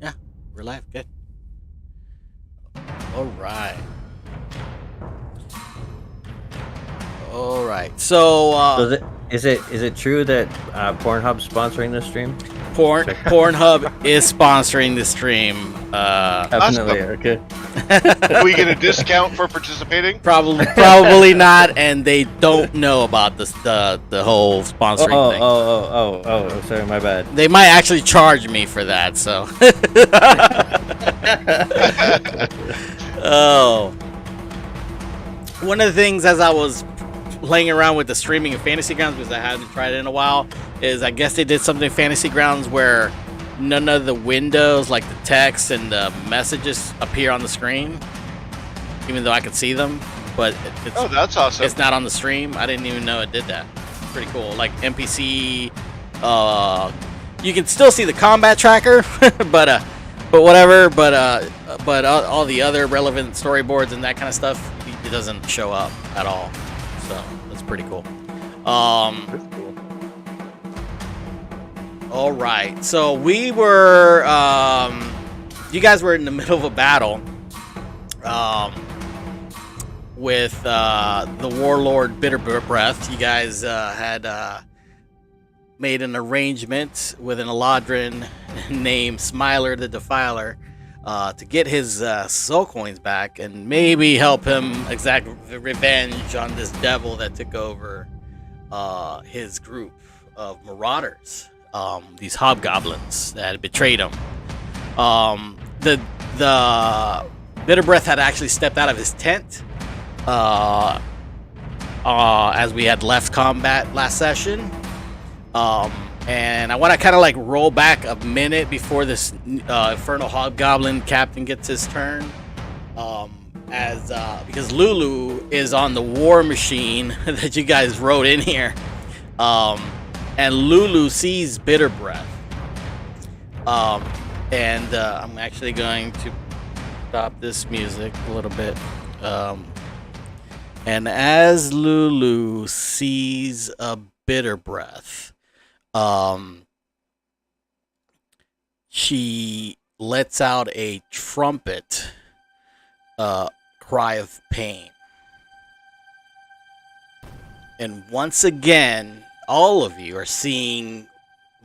Yeah, we're live. Good. All right. All right. So, So is it true that Pornhub's sponsoring this stream? Check. Pornhub is sponsoring the stream. Definitely. Awesome. Okay. Will we get a discount for participating? Probably not, and they don't know about the whole Oh, sponsoring oh, thing. oh, sorry, my bad. They might actually charge me for that. So, oh, one of the things as I was playing around with the streaming of Fantasy Grounds, because I haven't tried it in a while, is I guess they did something in Fantasy Grounds where none of the windows, like the text and the messages, appear on the screen, even though I could see them. But Oh, that's awesome. it's not on the stream. I didn't even know it did that. Pretty cool. Like NPC, you can still see the combat tracker, but whatever. But all the other relevant storyboards and that kind of stuff, it doesn't show up at all. So that's pretty cool. That's cool. All right. So we were, you guys were in the middle of a battle, with the warlord Bitter Breath. You guys had made an arrangement with an Eladrin named Smiler the Defiler to get his soul coins back and maybe help him exact revenge on this devil that took over his group of marauders, these hobgoblins that had betrayed him. The Bitter Breath had actually stepped out of his tent as we had left combat last session. And I want to kind of like roll back a minute before this Infernal Hobgoblin captain gets his turn. Because Lulu is on the war machine that you guys wrote in here. And Lulu sees Bitter Breath. And I'm actually going to stop this music a little bit. And as Lulu sees a Bitter Breath, she lets out a trumpet cry of pain. And once again, all of you are seeing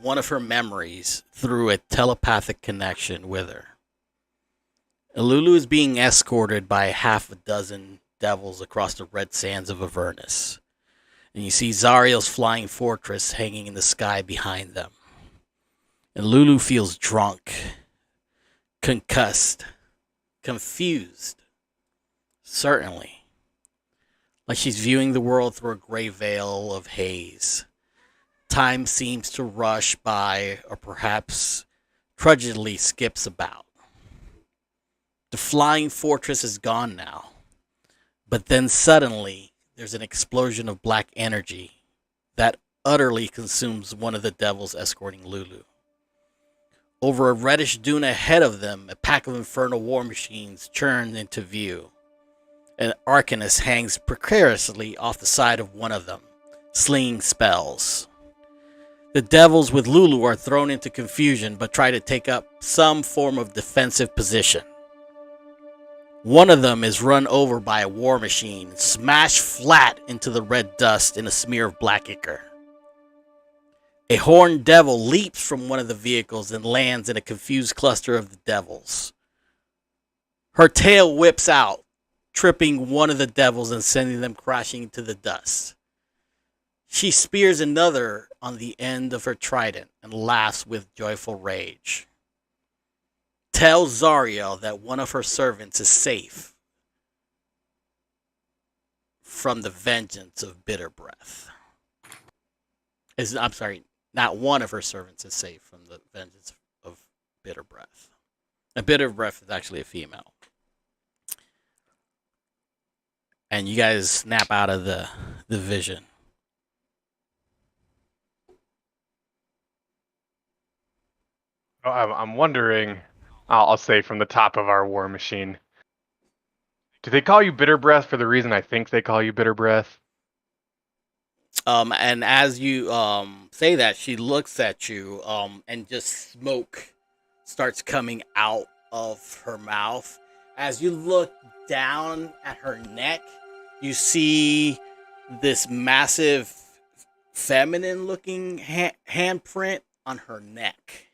one of her memories through a telepathic connection with her. And Lulu is being escorted by half a dozen devils across the red sands of Avernus. And you see Zariel's flying fortress hanging in the sky behind them. And Lulu feels drunk, concussed, confused, certainly. Like she's viewing the world through a gray veil of haze. Time seems to rush by, or perhaps trudgingly skips about. The flying fortress is gone now. But then suddenly, there's an explosion of black energy that utterly consumes one of the devils escorting Lulu. Over a reddish dune ahead of them, a pack of infernal war machines churn into view. An Arcanist hangs precariously off the side of one of them, slinging spells. The devils with Lulu are thrown into confusion but try to take up some form of defensive position. One of them is run over by a war machine, smashed flat into the red dust in a smear of black ichor. A horned devil leaps from one of the vehicles and lands in a confused cluster of the devils. Her tail whips out, tripping one of the devils and sending them crashing into the dust. She spears another on the end of her trident and laughs with joyful rage. Tells Zariel that one of her servants is safe from the vengeance of Bitter Breath. I'm sorry, not one of her servants is safe from the vengeance of Bitter Breath. And Bitter Breath is actually a female. And you guys snap out of the vision. Oh, I'm wondering, I'll say from the top of our war machine, do they call you Bitter Breath for the reason I think they call you Bitter Breath? And as you say that, she looks at you, and just smoke starts coming out of her mouth. As you look down at her neck, you see this massive feminine looking handprint on her neck.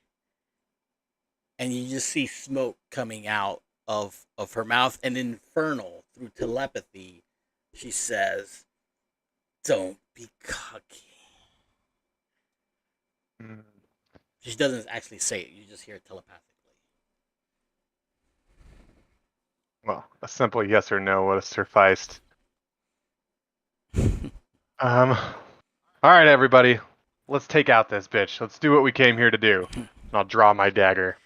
And you just see smoke coming out of her mouth. And infernal, through telepathy, she says, "Don't be cocky." Mm. She doesn't actually say it. You just hear it telepathically. Well, a simple yes or no would have sufficed. All right, everybody, let's take out this bitch. Let's do what we came here to do. And I'll draw my dagger.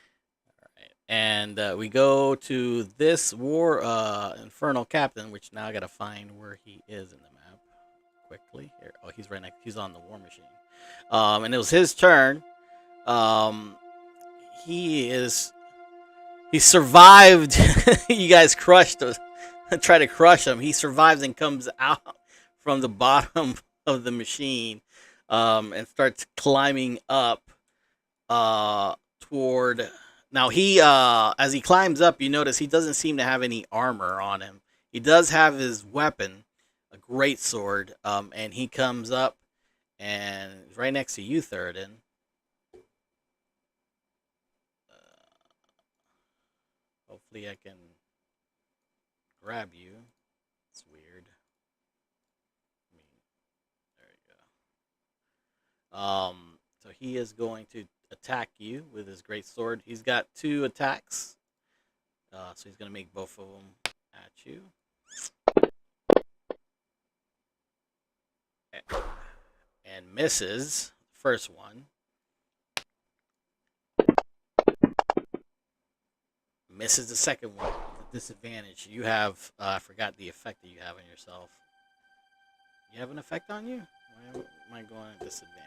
And we go to this war infernal captain, which now I gotta find where he is in the map quickly. Here, oh, he's right next. He's on the war machine. And it was his turn. He survived. You guys crushed him. Try to crush him. He survives and comes out from the bottom of the machine, and starts climbing up toward. Now he as he climbs up, you notice he doesn't seem to have any armor on him. He does have his weapon, a great sword, and he comes up and is right next to you, Thurston. Hopefully I can grab you. It's weird. There you go. So he is going to attack you with his great sword. He's got 2 attacks. So he's going to make both of them at you. And misses the first one. Misses the second one with a disadvantage. You have, I forgot the effect that you have on yourself. You have an effect on you? Why am I going at disadvantage?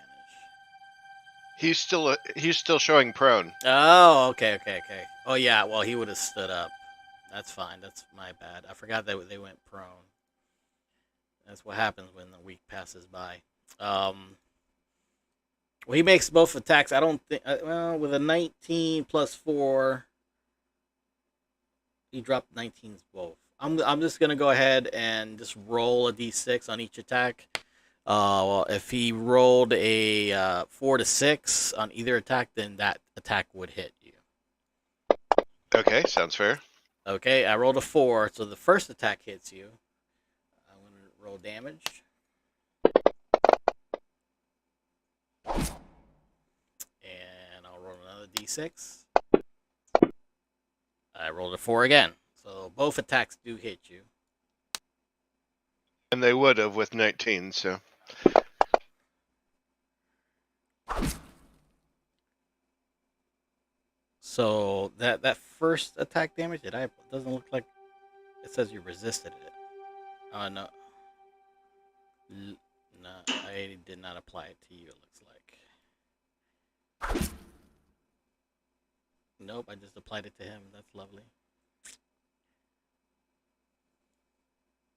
He's still showing prone. Oh, okay. Oh, yeah, well, he would have stood up. That's fine. That's my bad. I forgot that they went prone. That's what happens when the week passes by. Well, he makes both attacks. I don't think, well, with a 19 plus 4, he dropped 19s both. I'm just going to go ahead and just roll a d6 on each attack. Well, if he rolled a 4 to 6 on either attack, then that attack would hit you. Okay, sounds fair. Okay, I rolled a 4, so the first attack hits you. I'm going to roll damage. And I'll roll another d6. I rolled a 4 again. So both attacks do hit you. And they would have with 19, so. So that first attack damage, doesn't look like it says you resisted it. Oh, no. No, I did not apply it to you, it looks like. Nope, I just applied it to him. That's lovely.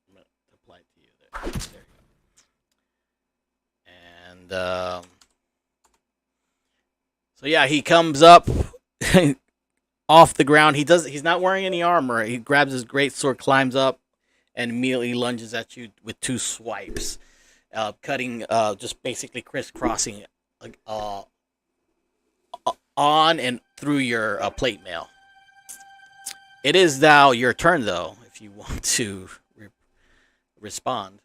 I'm going to apply it to you there. There you go. And, so yeah, he comes up off the ground. He's not wearing any armor. He grabs his great sword, climbs up, and immediately lunges at you with 2 swipes, cutting, just basically crisscrossing on and through your plate mail. It is now your turn, though, if you want to respond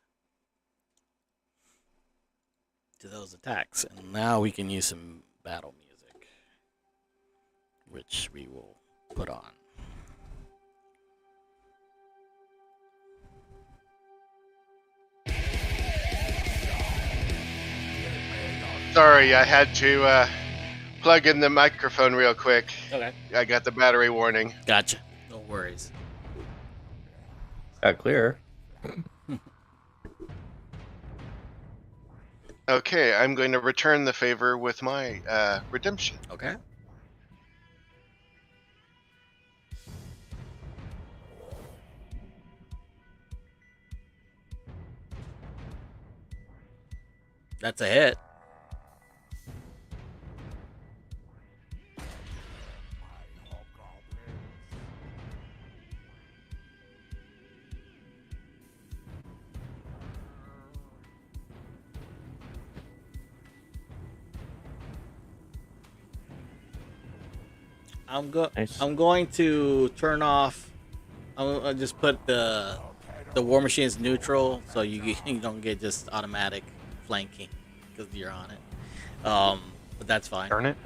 to those attacks. And now we can use some battle music, which we will put on. Sorry, I had to plug in the microphone real quick. Okay. I got the battery warning. Gotcha. No worries. Got clear. Okay, I'm going to return the favor with my redemption. Okay. That's a hit. Nice. I'm going to turn off. I'll just put the war machine as neutral, so you don't get just automatic flanking because you're on it. But that's fine. Darn it.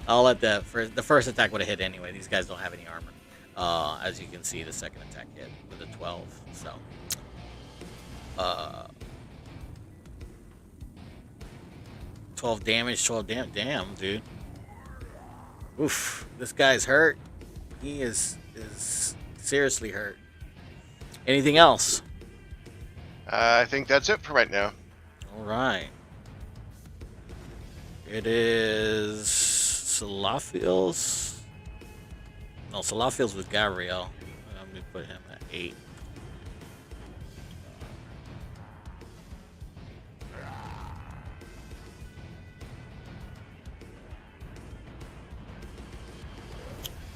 I'll let the first attack would have hit anyway. These guys don't have any armor. As you can see, the second attack hit with a 12. So, 12 damage. 12 damage. Damn, dude. Oof. This guy's hurt. He is seriously hurt. Anything else? I think that's it for right now. All right. It is Salafiel's. No, Salafiel's with Gabriel. Let me put him at 8.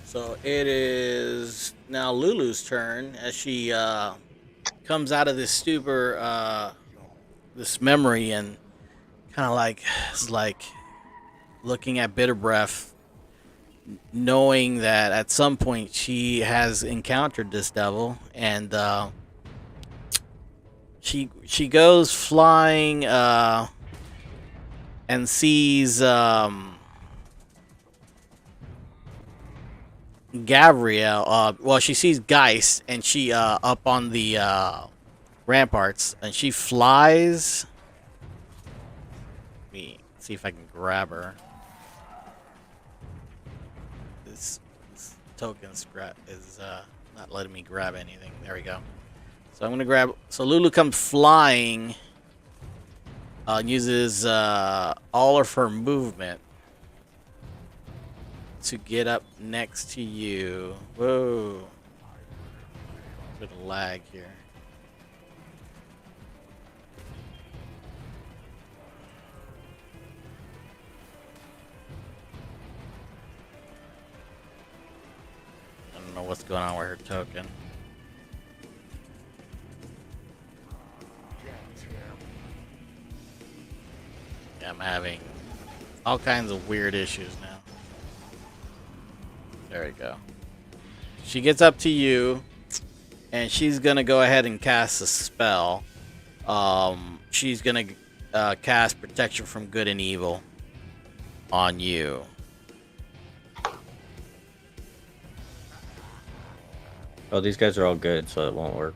So it is now Lulu's turn as she comes out of this stupor, this memory, and kind of like is like looking at Bitter Breath, knowing that at some point she has encountered this devil, and she goes flying and sees Gabriel. Well, she sees Geist, and she up on the ramparts, and she flies. Let me see if I can grab her. This token is not letting me grab anything. There we go. So I'm gonna grab. So Lulu comes flying. Uses all of her movement to get up next to you. Whoa. Bit of lag here. I don't know what's going on with her token. Yeah, I'm having all kinds of weird issues now. There we go. She gets up to you, and she's gonna go ahead and cast a spell. She's gonna cast Protection from Good and Evil on you. Oh, these guys are all good, so it won't work.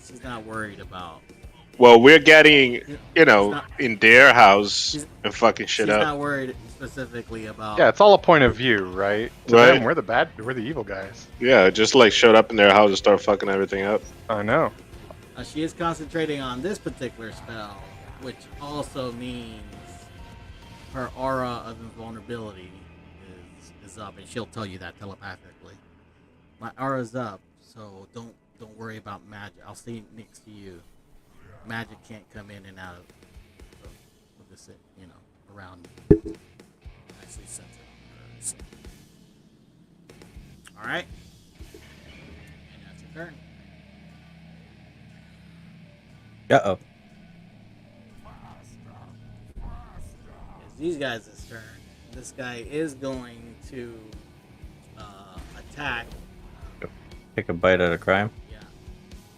She's not worried about. Well, we're getting, not- in their house she's- and fucking shit She's up. not worried specifically about. Yeah, it's all a point of view, right? To Right. them, we're the evil guys. Yeah, just like showed up in their house and start fucking everything up. I know. She is concentrating on this particular spell, which also means her aura of invulnerability is up, and she'll tell you that telepathically. My aura's up, so don't worry about magic. I'll stay next to you. Magic can't come in and out of this, around me. Actually sense it. So. All right, and that's your turn. Uh-oh. It's these guys' turn. This guy is going to attack. Take a bite out of crime. Yeah.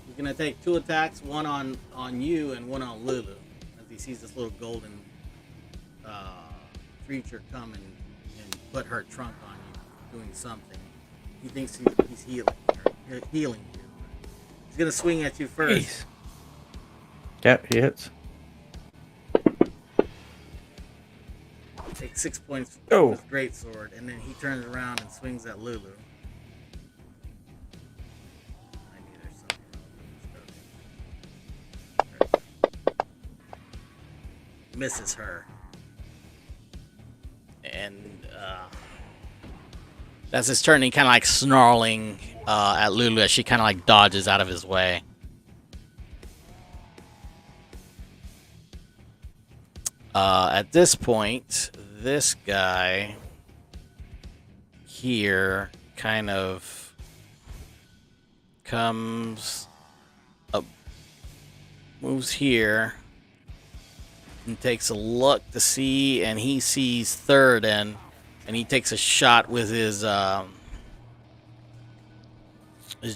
He's going to take 2 attacks, one on you and one on Lulu, as he sees this little golden creature come and put her trunk on you, doing something. He thinks he's healing you. He's going to swing at you first. Jeez. Yeah, he hits. Take 6 points Oh. with his greatsword, and then he turns around and swings at Lulu. I knew there's something wrong with this. Misses her. And that's his turn. He kind of like snarling at Lulu as she kind of like dodges out of his way. At this point, this guy here kind of comes up, moves here, and takes a look to see, and he sees Theoden, and he takes a shot with his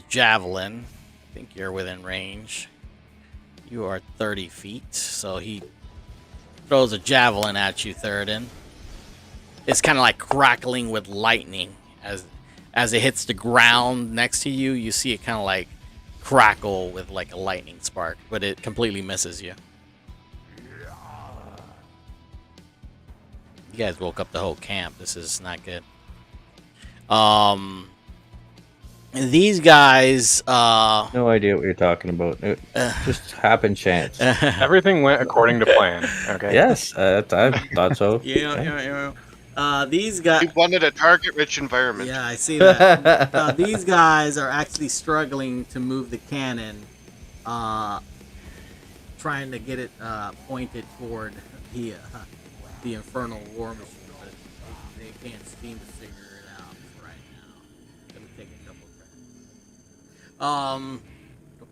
javelin. I think you're within range. You are 30 feet, so he throws a javelin at you, Theoden. It's kind of like crackling with lightning as it hits the ground next to you. You see it kind of like crackle with like a lightning spark, but it completely misses you. You guys woke up the whole camp. This is not good. These guys. No idea what you're talking about. It just happened chance. Everything went according to plan. Okay. Yes, I thought so. Yeah. These guys. We wanted a target-rich environment. Yeah, I see that. These guys are actually struggling to move the cannon, trying to get it pointed toward the infernal war machine, but they can't seem to figure it out right now. Gonna take a couple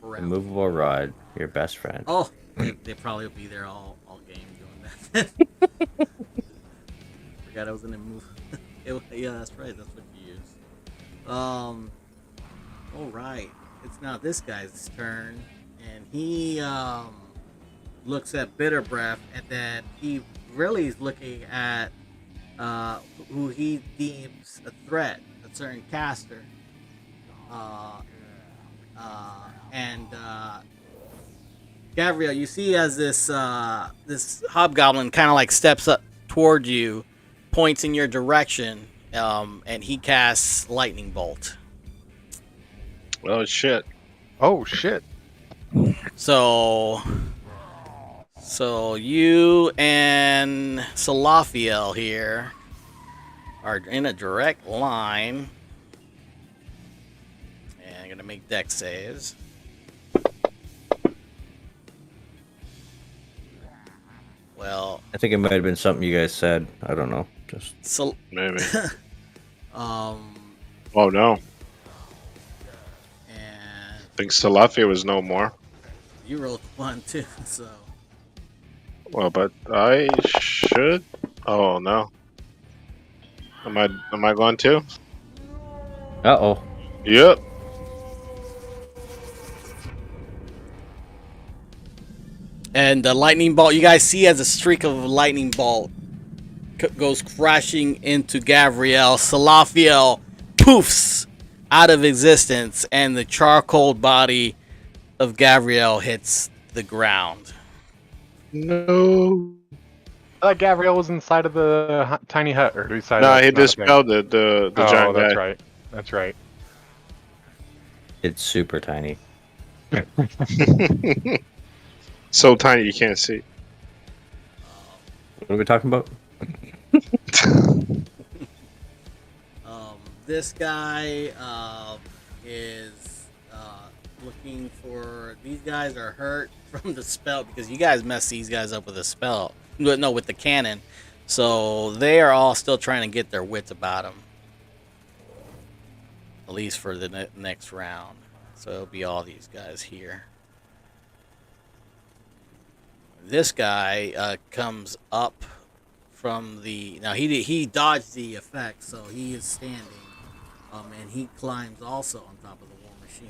rounds. Immovable rod, your best friend. Oh, they probably will be there all game doing that. Forgot I was in the move. Yeah, that's right. That's what you use. All right. It's now this guy's turn, and he looks at Bitter Breath, and then he really is looking at who he deems a threat, a certain caster. And Gabriel, you see as this hobgoblin kind of like steps up toward you, points in your direction, and he casts lightning bolt. Oh shit! Oh shit! So you and Salafiel here are in a direct line, and I'm gonna make dex saves. Well, I think it might have been something you guys said. I don't know. Just so Maybe. Oh no! and I think Salafia was no more. you rolled 1 too, so Well, but I should. Oh no! Am I going to? oh. Yep. and the lightning bolt you guys see as a streak of lightning bolt goes crashing into Gabriel. Salafiel poofs out of existence, and the charcoal body of Gabriel hits the ground. No. I thought Gabriel was inside of the tiny hut, or inside. No, of he not a thing. dispelled it. The Oh, giant that's guy. right. That's right. It's super tiny. So tiny you can't see. What are we talking about? This guy is looking for. These guys are hurt from the spell because you guys messed these guys up with a spell. No, with the cannon. So they are all still trying to get their wits about them. At least for the next round. So it'll be all these guys here. This guy comes up from the. Now he dodged the effect, so he is standing. And he climbs also on top of the war machine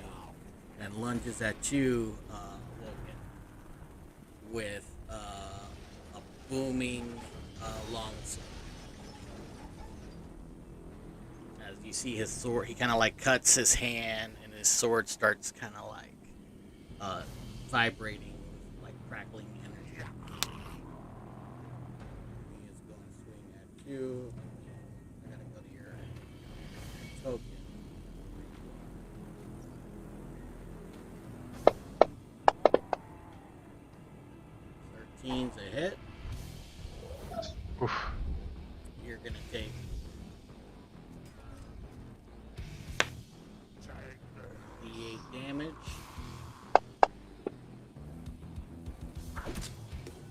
and lunges at you, Woken, with a booming longsword. As you see his sword, he kind of like cuts his hand, and his sword starts kind of like vibrating, like crackling energy. He is going to swing at you. I gotta go to your token. Thirteen's a hit. Oof. You're gonna take D8 damage.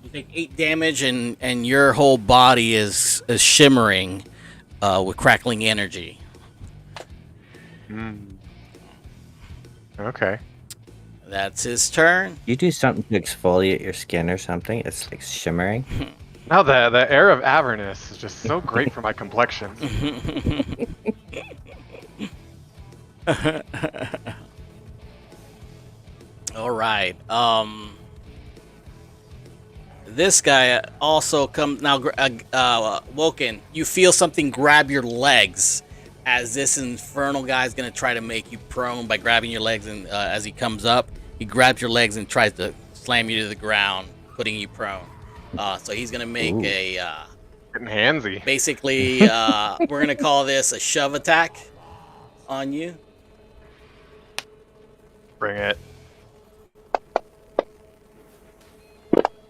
You take 8 damage, and your whole body is shimmering with crackling energy. Okay. That's his turn. You do something to exfoliate your skin or something. It's like shimmering. Now the air of Avernus is just so great for my complexion. All right. This guy also comes now. Woken, you feel something grab your legs as this infernal guy is gonna try to make you prone by grabbing your legs, and as he comes up, he grabs your legs and tries to slam you to the ground, putting you prone. So he's gonna make Ooh. Getting handsy. basically we're gonna call this a shove attack on you. Bring it.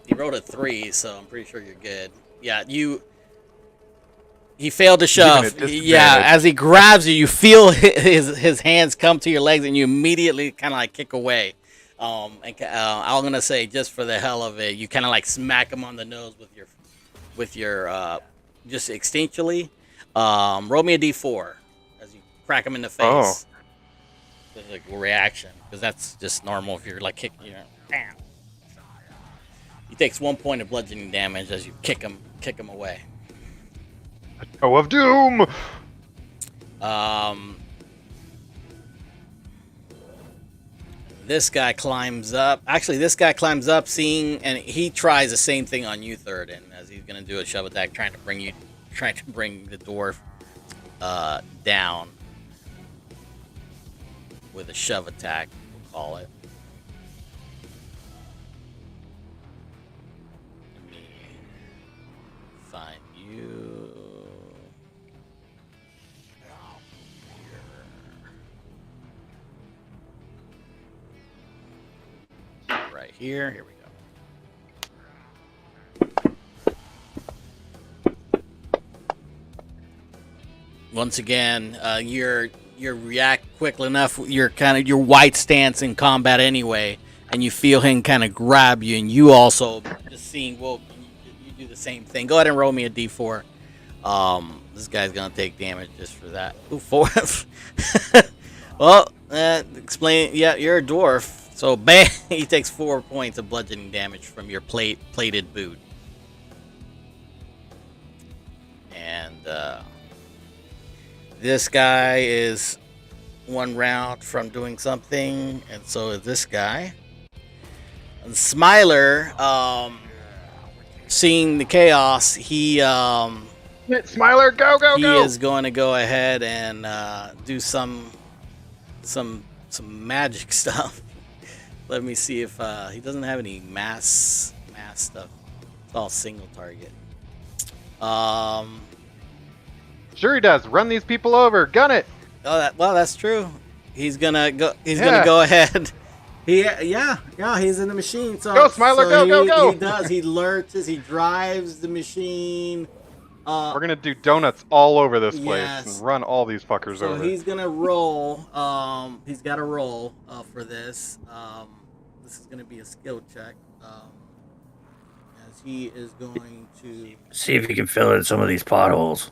He rolled a 3, so I'm pretty sure you're good. Yeah, he failed to shove. Even at Yeah, disadvantage. as he grabs you, you feel his hands come to your legs, and you immediately kind of like kick away. I'm gonna say, just for the hell of it, you kind of like smack him on the nose with your just instinctually. Roll me a d4 as you crack him in the face. Oh. There's like a reaction, because that's just normal if you're like kicking. Bam. He takes 1 point of bludgeoning damage as you kick him away. Oh of doom. This guy climbs up. Actually, this guy climbs up, and he tries the same thing on you, Third, and as he's gonna do a shove attack, trying to bring the dwarf down with a shove attack, we'll call it. Let me find you. Right here. Here we go. Once again, you react quickly enough. You're kind of your white stance in combat anyway, and you feel him kind of grab you, and you also just seeing you do the same thing. Go ahead and roll me a d4. This guy's gonna take damage just for that. Ooh, 4. Well, explain. Yeah, you're a dwarf. So, bam, he takes 4 points of bludgeoning damage from your plated boot. And this guy is 1 round from doing something, and so is this guy. And Smiler, seeing the chaos, he Smiler, go, go, he go! is going to go ahead and do some magic stuff. Let me see if he doesn't have any mass stuff. It's all single target. Sure he does. Run these people over. Gun it. Oh, that's true. He's gonna go. He's Yeah. gonna go ahead. Yeah. He's in the machine. So Go, Smiler, so go. He does. He lurches. He drives the machine. We're gonna do donuts all over this place Yes. and run all these fuckers So over. he's gonna roll. He's got to roll for this. This is gonna be a skill check. As he is going to. See if you can fill in some of these potholes.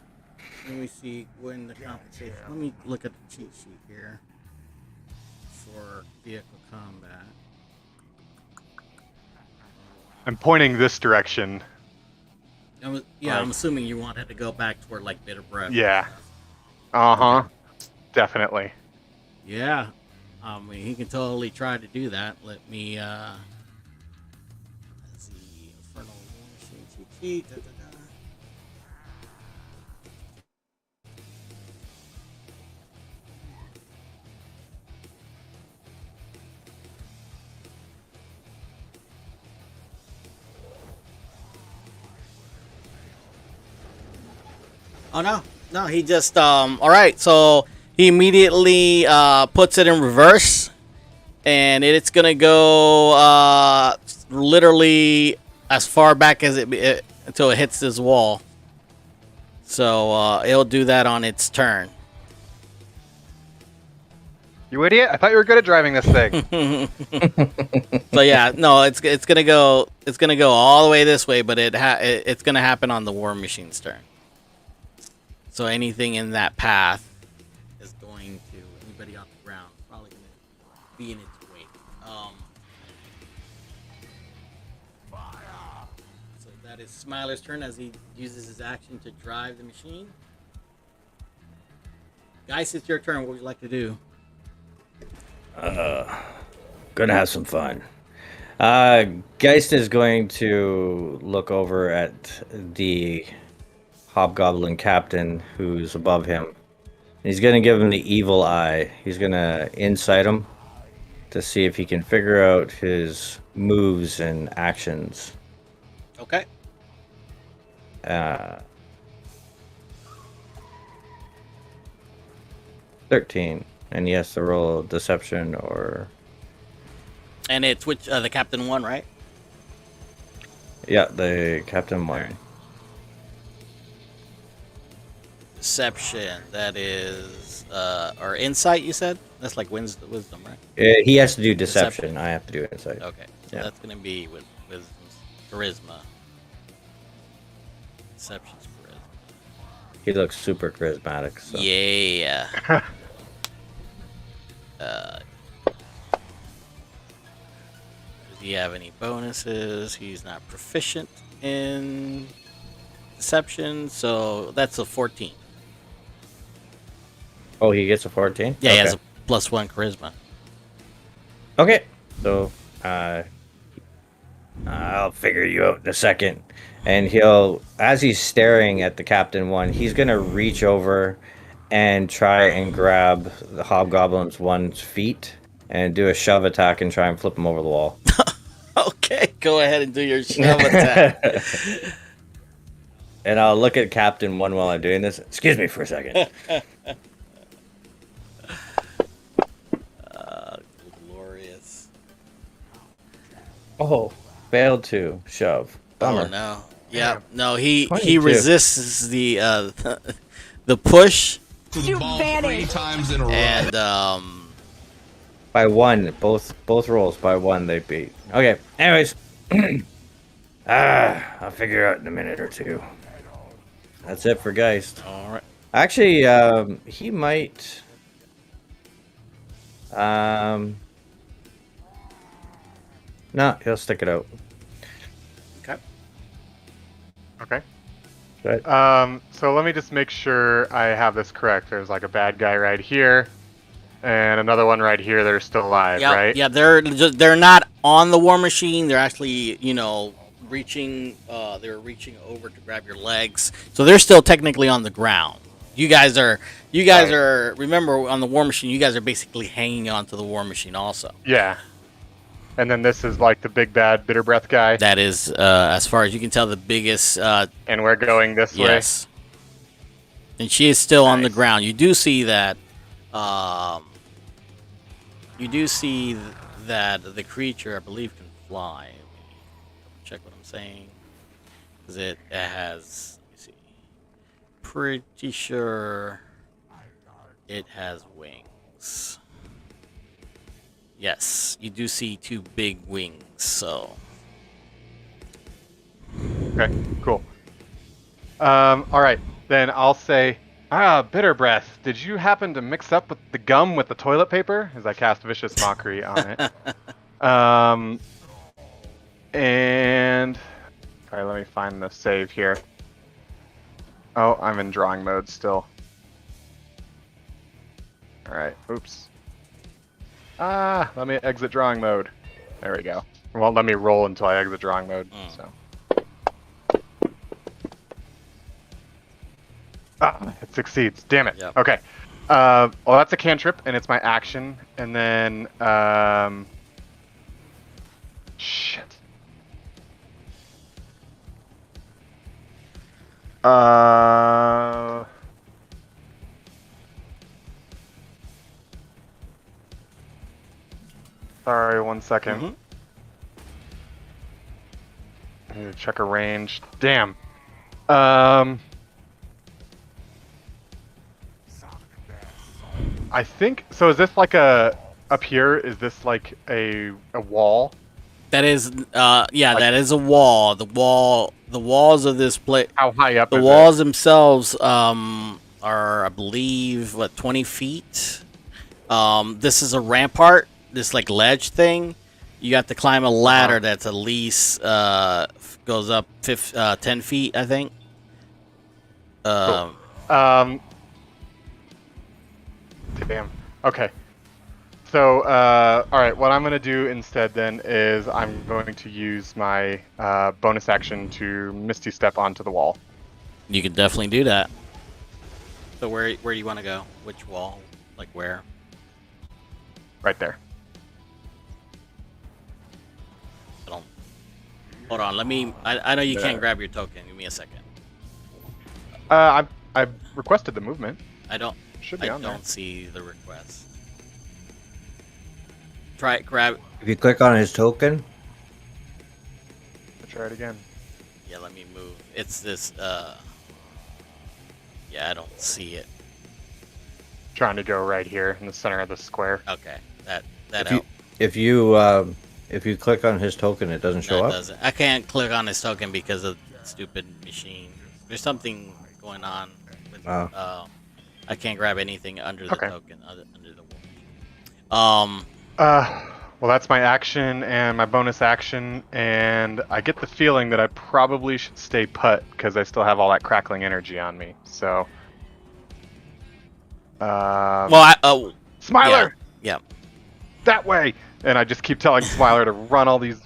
Let me see when the compensation. Let me look at the cheat sheet here for vehicle combat. I'm pointing this direction. I'm assuming you wanted to go back toward like bitter breath. Yeah. Uh-huh. Definitely. Yeah. I mean, he can totally try to do that. Let me let's see. Infernal War Machine cheat sheet. Oh no, he just all right. So he immediately puts it in reverse, and it's gonna go literally as far back as it until it hits this wall. So it'll do that on its turn. You idiot! I thought you were good at driving this thing. So yeah, no, it's gonna go all the way this way, but it's gonna happen on the War Machine's turn. So anything in that path is going to, anybody on the ground, probably going to be in its wake. That is Smiler's turn as he uses his action to drive the machine. Guys, it's your turn. What would you like to do? Gonna have some fun. Geist is going to look over at the hobgoblin captain who's above him. He's gonna give him the evil eye. He's gonna insight him to see if he can figure out his moves and actions. Okay. 13, and he has to roll deception or And it's which the captain one, right? yeah, the captain one. Alright. Deception. That is or insight. You said that's like wisdom, right? He has to do deception. Deception. I have to do insight. Okay, so Yeah. that's gonna be with wisdom's charisma. Deception's charisma. He looks super charismatic. So. Yeah. Does he have any bonuses? He's not proficient in deception, so that's a 14. Oh, he gets a 14. Yeah, okay. he has a +1 charisma. Okay, so I'll figure you out in a second. And he'll, as he's staring at the captain one, he's gonna reach over and try and grab the hobgoblin's one's feet and do a shove attack and try and flip him over the wall. Okay, go ahead and do your shove attack. And I'll look at Captain One while I'm doing this. Excuse me for a second. Glorious. Oh, failed to shove. Bummer. Oh no. Yeah, no, he 22. resists the the push To the ball 3 times in a row. and By one, both rolls by one they beat. Okay, anyways. I'll figure out in a minute or two. That's it for Geist. all right. Actually, he might. No, he'll stick it out. Okay. Okay. Right. So let me just make sure I have this correct. There's like a bad guy right here, and another one right here that are still alive, Yeah, right? yeah, they're not on the war machine. They're actually, reaching. They're reaching over to grab your legs, so they're still technically on the ground. You guys are. Remember, on the war machine, you guys are basically hanging onto the war machine also. Yeah. And then this is like the big bad bitter breath guy, That is, as far as you can tell, the biggest. and we're going this Yes. And she is still on the Nice. ground. You do see that. You do see that the creature, I believe, can fly. Let me check what I'm saying, because it has. Let me see. Pretty sure it has wings. Yes, you do see 2 big wings. So. way. Okay, cool. All right, then I'll say, bitter breath. Did you happen to mix up with the gum with the toilet paper? As I cast vicious mockery on it. And all right, let me find the save here. Oh, I'm in drawing mode still. All right, oops. Let me exit drawing mode. There we go. It won't let me roll until I exit drawing mode. So. It succeeds. Damn it. Yep. Okay. Well, that's a cantrip, and it's my action, and then shit. Sorry, 1 second. Mhm. I need to check a range. Damn. I think so. Is this like a up here? Is this like a wall? That is, that is a wall. The walls of this place. How high up? The is walls themselves are, I believe, 20 feet. This is a rampart, this like ledge thing. You have to climb a ladder that's at least goes up 10 feet, I think. Cool. Damn. Okay. So, all right. What I'm going to do instead then is I'm going to use my bonus action to Misty Step onto the wall. You could definitely do that. So where do you want to go? Which wall? Like where? Right there. Hold on. Let me. I know you can't grab your token. Give me a second. I've requested the movement. I don't. Should be on there. I don't see the request. Try it. Grab. If you click on his token, I'll try it again. Yeah. Let me move. It's this. Yeah. I don't see it. Trying to go right here in the center of the square. Okay. That if you click on his token, it doesn't show up. Doesn't. I can't click on his token because of the stupid machine. There's something going on with. I can't grab anything under the token under the wall. Well, that's my action and my bonus action, and I get the feeling that I probably should stay put because I still have all that crackling energy on me. So, Smiler, yeah, that way, and I just keep telling Smiler to run all these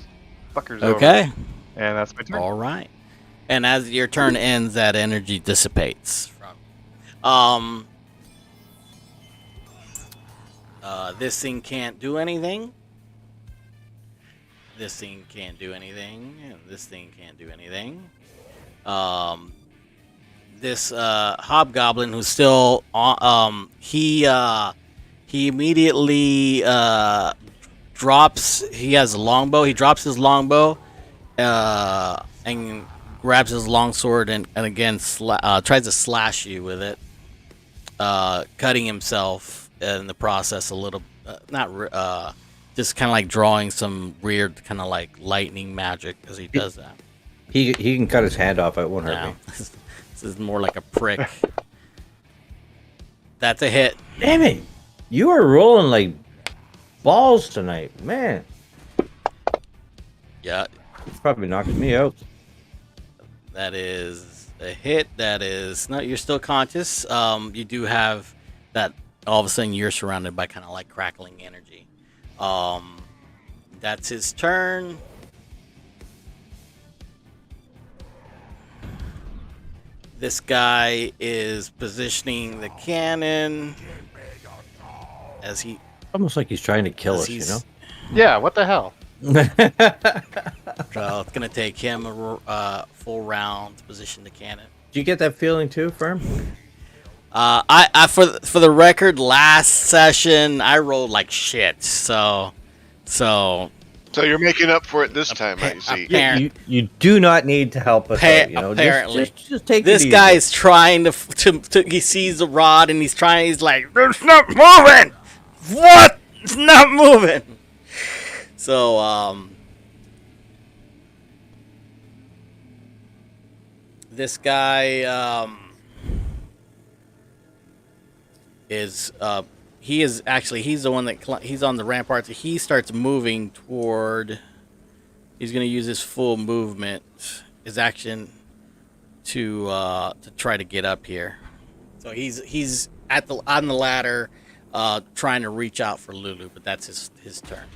fuckers over. Okay, and that's my turn. All right, and as your turn ends, that energy dissipates. This thing can't do anything. This thing can't do anything, and this thing can't do anything. This hobgoblin who's still on, he immediately drops. He has a longbow. He drops his longbow and grabs his longsword and again tries to slash you with it, cutting himself in the process a little. Just kind of like drawing some weird kind of like lightning magic as he does that. He can cut his hand off. It won't hurt me. This is more like a prick. That's a hit. Damn it! You are rolling like balls tonight, man. Yeah. It's probably knocking me out. That is a hit. That is no. You're still conscious. You do have that. All of a sudden, you're surrounded by kind of like crackling energy. That's his turn. This guy is positioning the cannon as he. Almost like he's trying to kill us, you know? Yeah. What the hell? So it's gonna take him a full round to position the cannon. Do you get that feeling too, Firm? I for the record, last session I rolled like shit. So you're making up for it this time, I see. You do not need to help us out, you know? Apparently. Just take this it easy. guy is trying to he sees the rod and he's like, it's not moving. What? It's not moving. So this guy is he's the one that he's on the ramparts. He starts moving toward. He's going to use his full movement, his action, to try to get up here. So he's on the ladder, trying to reach out for Lulu, but that's his turn.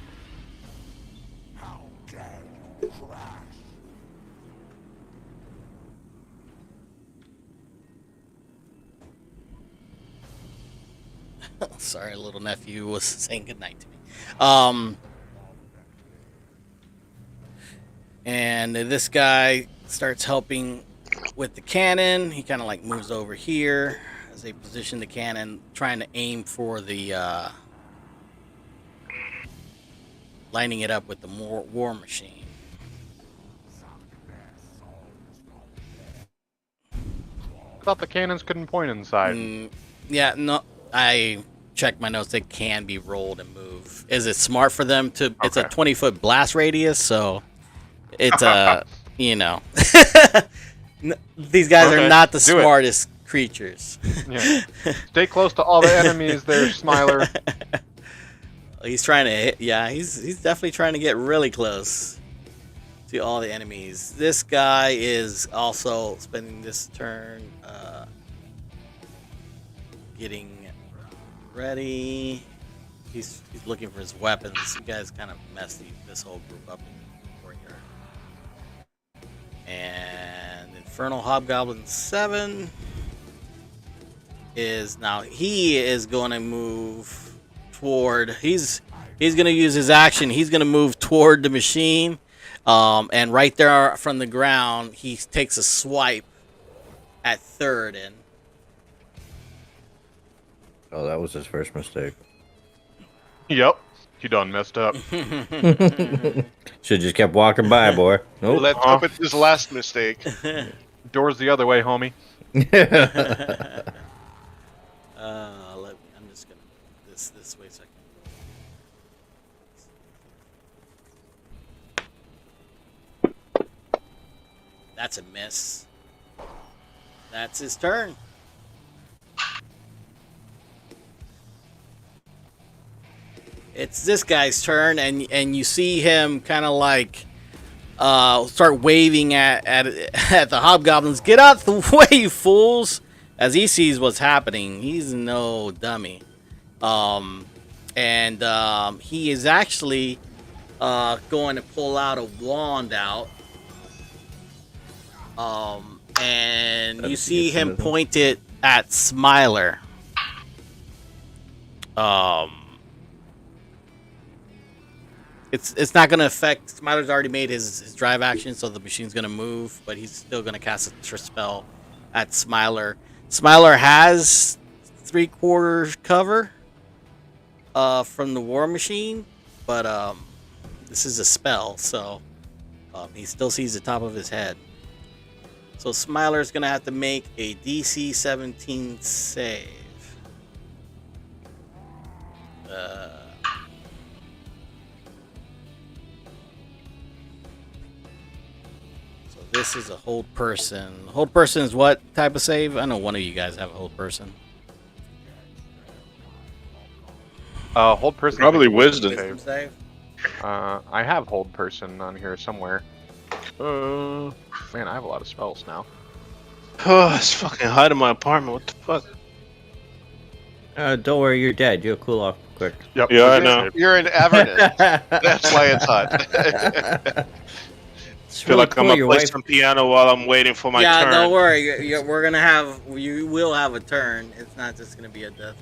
Sorry, little nephew was saying goodnight to me. And this guy starts helping with the cannon. He kind of like moves over here as they position the cannon, trying to aim for the lining it up with the war machine. I thought the cannons couldn't point inside. Yeah, no. I checked my notes. They can be rolled and move. Is it smart for them to? Okay. It's a 20-foot blast radius, so it's you know, these guys are not the smartest creatures. Yeah. Stay close to all the enemies there, Smiler. He's trying to hit. Yeah, he's definitely trying to get really close to all the enemies. This guy is also spending this turn getting ready. He's looking for his weapons. You guys kind of messed this whole group up in the courtyard. And Infernal Hobgoblin 7 is now he is going to move toward. He's going to use his action. He's going to move toward the machine, and right there from the ground, he takes a swipe at Theoden. Oh, that was his first mistake. Yep. You done messed up. Should just kept walking by, boy. Nope. Let's hope it's his last mistake. Doors the other way, homie. I'm just gonna this way so I can. That's a miss. That's his turn. It's this guy's turn, and you see him kind of like start waving at the hobgoblins. Get out the way, you fools! As he sees what's happening, he's no dummy, and he is actually going to pull out a wand out, and you see him point it at Smiler. It's not going to affect. Smiler's already made his drive action, so the machine's going to move, but he's still going to cast a spell at Smiler. Smiler has 3/4 cover from the war machine, but this is a spell, so he still sees the top of his head. So Smiler's going to have to make a DC 17 save. This is a hold person. Hold person is what type of save? I know one of you guys have a hold person. Hold person. Probably wisdom. Save. I have hold person on here somewhere. Man, I have a lot of spells now. Oh, it's fucking hot in my apartment. What the fuck? Don't worry, you're dead. You'll cool off quick. Yep. Yeah, I know. You're in Avernus. That's why it's hot. It's Feel really like I'm cool. gonna Your play wife, some piano while I'm waiting for my turn. Don't worry. We're gonna have. You will have a turn. It's not just gonna be a death.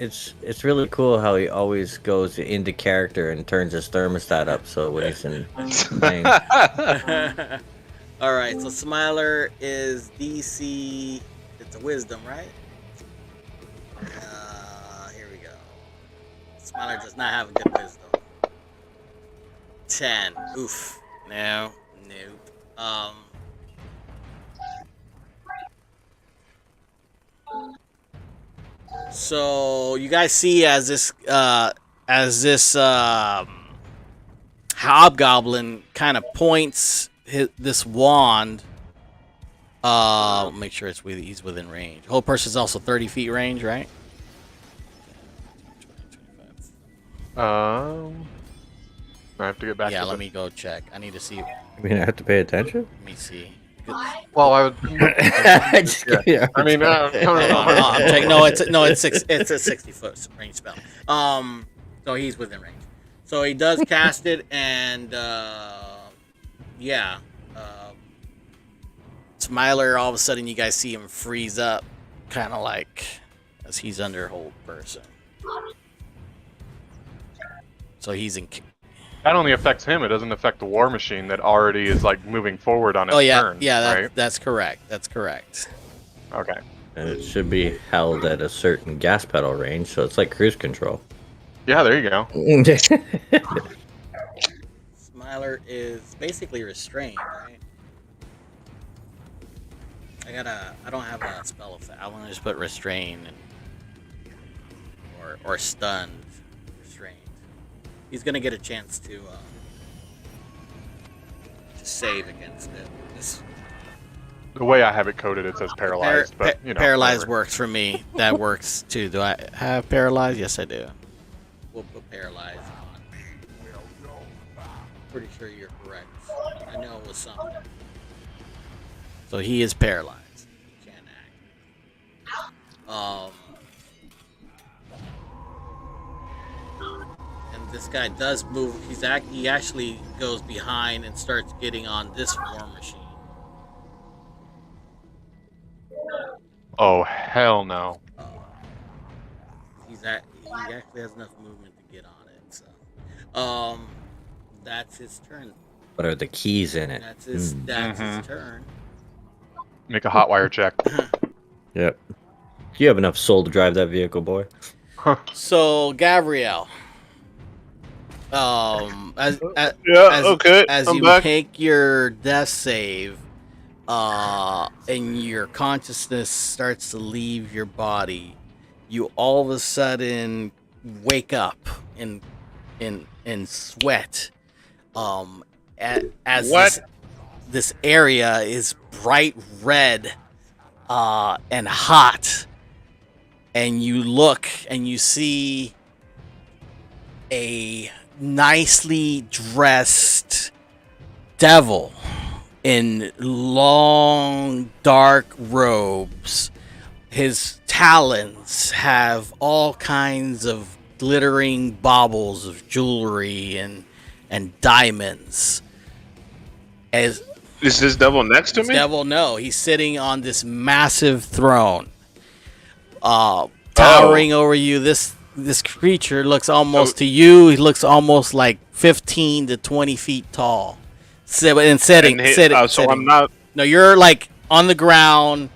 it's really cool how he always goes into character and turns his thermostat up so when he's in playing. All right. So Smiler is DC. It's a wisdom, right? Here we go. Smiler does not have a good wisdom. 10. Oof. No. Nope. So you guys see as this hobgoblin kind of points this wand. Make sure he's within range. Whole person's also 30 feet range, right? I have to get back. Yeah, to let me go check. I need to see. I mean, I have to pay attention. Let me see. Well, I would. Just kidding. I mean, I'm checking. No, it's a 60-foot range spell. So he's within range. So he does cast it, and Smiler. All of a sudden, you guys see him freeze up, kind of like as he's under hold person. So he's in. That only affects him. It doesn't affect the war machine that already is like moving forward on its turn. Right? That's correct. That's correct. Okay. And it should be held at a certain gas pedal range, so it's like cruise control. Yeah, there you go. Smiler is basically restrained, right? I don't have a spell effect. I want to just put restrain or stunned. Restrained. He's gonna get a chance to save against it. The way I have it coded, it says paralyzed, but you know. Paralyzed whatever. works for me. That works too. Do I have paralyzed? Yes, I do. we'll put paralyzed on. Pretty sure you're correct. I know it was something. So he is paralyzed. He can't act. And this guy does move. He actually goes behind and starts getting on this war machine. Oh hell no! He actually has enough movement to get on it. So, that's his turn. What are the keys in it? That's his turn. Make a hotwire check. Yep. You have enough soul to drive that vehicle, boy. So, Gabrielle, as okay, as I'm you back. make your death save, and your consciousness starts to leave your body, you all of a sudden wake up in sweat. As What? this area is bright red, and hot, and you look and you see a nicely dressed devil in long dark robes. His talons have all kinds of glittering baubles of jewelry and diamonds. As Is this devil next to me? devil, no, he's sitting on this massive throne, towering over you. This creature looks almost to you. He looks almost like 15 to 20 feet tall. Sitting. So I'm not. No, you're like on the ground,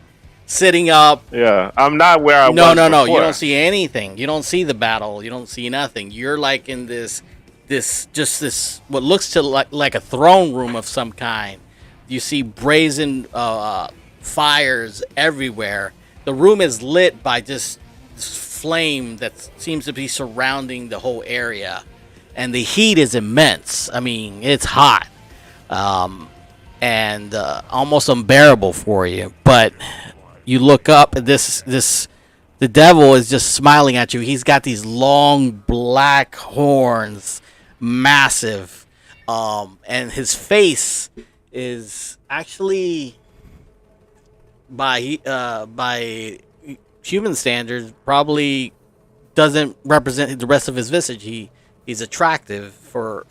sitting up. Yeah, I'm not where I was. No. before. You don't see anything. You don't see the battle. You don't see nothing. You're like in this what looks to like a throne room of some kind. You see brazen fires everywhere. The room is lit by just this flame that seems to be surrounding the whole area, and the heat is immense. I mean, it's hot, and almost unbearable for you. But you look up, and the devil is just smiling at you. He's got these long black horns, massive, and his face is actually by human standards probably doesn't represent the rest of his visage. He's attractive for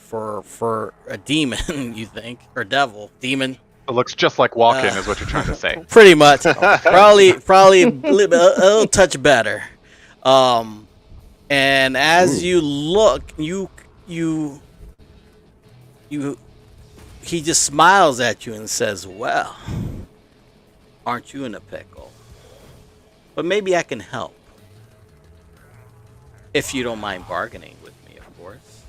a demon, you think, or devil demon. It looks just like walk-in, is what you're trying to say. Pretty much, probably a little touch better. And as you look, he just smiles at you and says, "Well, aren't you in a pickle? But maybe I can help. If you don't mind bargaining with me, of course."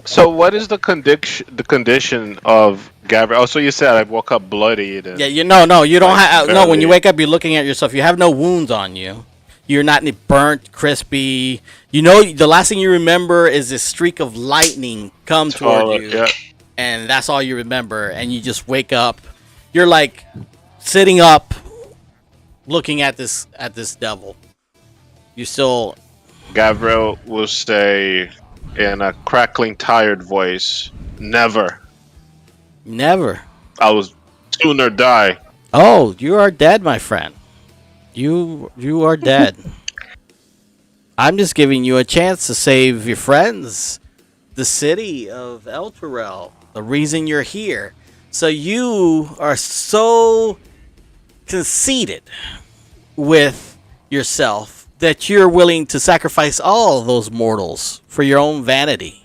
So what is the condition of Gabriel? Oh, so you said I woke up bloodied. And Yeah, you don't have no. When you barely. wake up, you're looking at yourself. You have no wounds on you. You're not burnt, crispy. The last thing you remember is this streak of lightning come toward you, Yeah. and that's all you remember. And you just wake up. You're like sitting up, looking at this devil. You still. Gabriel will say in a crackling, tired voice, "Never. Never. I will sooner die." Oh, you are dead, my friend. You are dead. I'm just giving you a chance to save your friends, the city of El Turel, the reason you're here. So you are so conceited with yourself that you're willing to sacrifice all those mortals for your own vanity.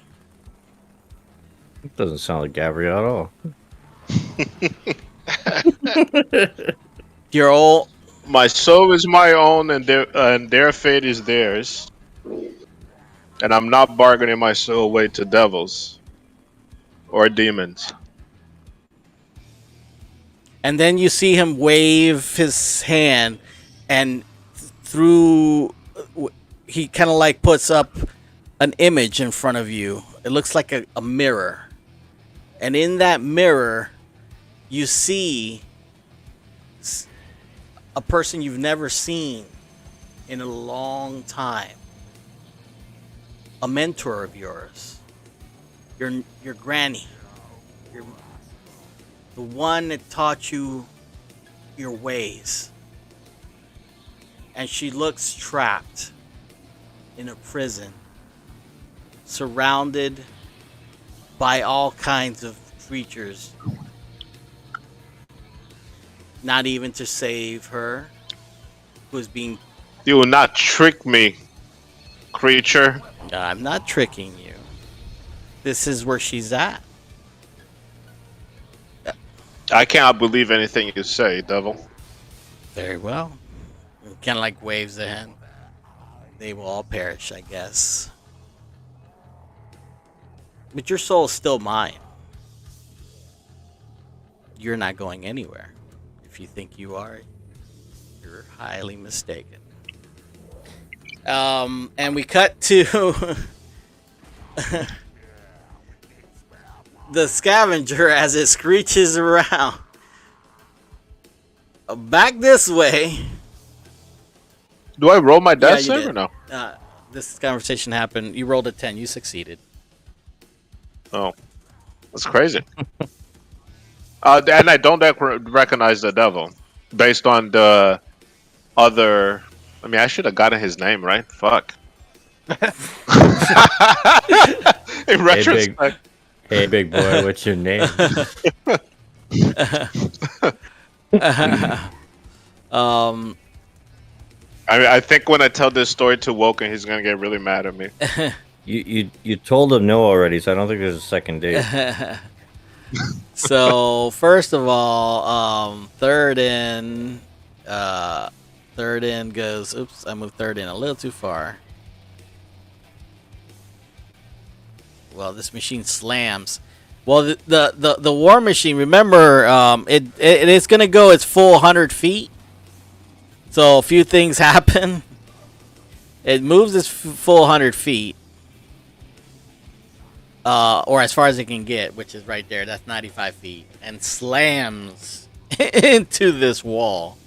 Doesn't sound like Gabriel at all. You're all. My soul is my own, and their fate is theirs. And I'm not bargaining my soul away to devils or demons. And then you see him wave his hand, and he kind of like puts up an image in front of you. It looks like a mirror. And in that mirror, you see a person you've never seen in a long time. A mentor of yours. Your granny. Your the one that taught you your ways. And she looks trapped in a prison, surrounded by all kinds of creatures. Not even to save her, who's being. You will not trick me, creature. I'm not tricking you. This is where she's at. I cannot believe anything you say, devil. Very well. Kind of like waves the hand. They will all perish, I guess. But your soul is still mine. You're not going anywhere. If you think you are, you're highly mistaken. And we cut to the scavenger as it screeches around. Back this way. Do I roll my Yeah, death you save did. or no? This conversation happened. You rolled a 10. You succeeded. Oh, that's crazy. And I don't recognize the devil based on the other. I mean, I should have gotten his name right. Fuck. In retrospect. Hey, big boy, what's your name? I think when I tell this story to Woken, he's gonna get really mad at me. You told him no already, so I don't think there's a second date. So first of all, third in goes. Oops, I moved third in a little too far. Well, this machine slams. Well, the war machine. Remember, it is gonna go its full 100 feet. So a few things happen. It moves its full 100 feet. Or as far as it can get, which is right there. That's 95 feet. And slams into this wall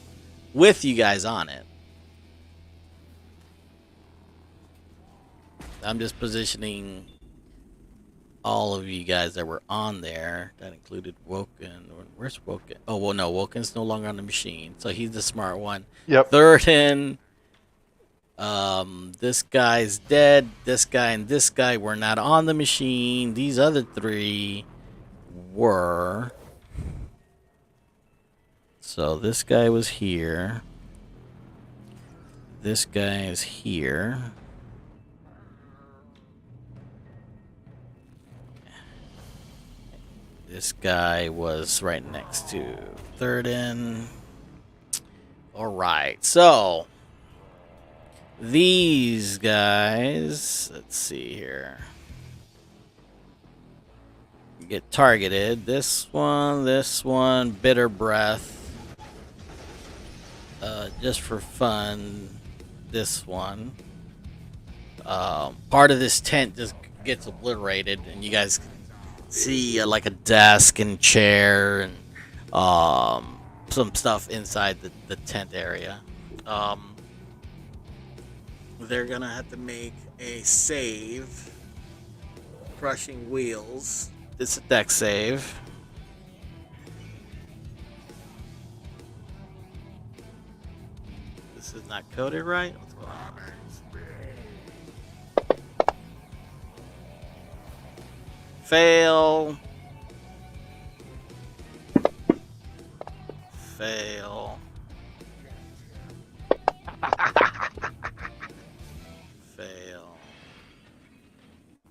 with you guys on it. I'm just positioning all of you guys that were on there. That included Woken. Where's Woken? Oh, well, no. Woken's no longer on the machine. So he's the smart one. Yep. Third in. This guy's dead. This guy and this guy were not on the machine. These other three were. So this guy was here. This guy is here. This guy was right next to third in. All right, so these guys, let's see here, get targeted. This one, bitter breath. Just for fun, this one. Part of this tent just gets obliterated, and you guys see like a desk and chair and some stuff inside the tent area. They're gonna have to make a save. Crushing wheels. It's a deck save. This is not coded right. What's going on? Fail. Fail. Fail.